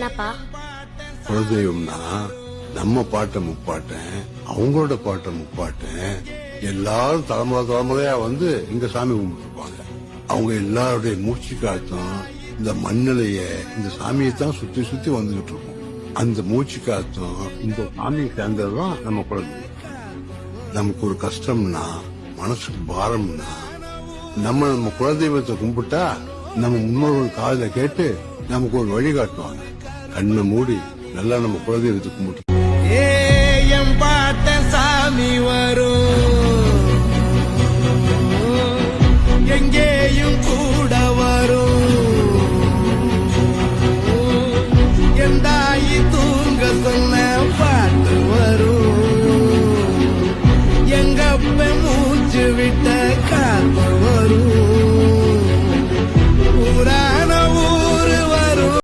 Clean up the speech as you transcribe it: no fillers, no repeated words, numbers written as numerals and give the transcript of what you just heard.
என்னப்பா? குலதெய்வம்னா நம்ம பாட்ட முப்பாட்டன், அவங்களோட பாட்ட முப்பாட்டன் எல்லாரும் தலைமுறையா வந்து இங்க சாமி கும்பிட்டுருப்பாங்க. அவங்க எல்லாருடைய மூச்சு காத்தும் இந்த மண்ணிலைய இந்த சாமியை தான் சுத்தி சுத்தி வந்துகிட்டு இருக்கும். அந்த மூச்சு காத்தும் இந்த சாமியை சேர்ந்ததுதான் நம்ம குலதெய்வம். நமக்கு ஒரு கஷ்டம்னா, மனசுக்கு பாரம்னா, நம்ம குலதெய்வத்தை கும்பிட்டா நம்ம முன்னோர்கள் காதுல கேட்டு நமக்கு ஒரு வழி காட்டுவாங்க. கண்ணை மூடி நல்லா நம்ம குலதெய்வத்தை கும்பிட்டு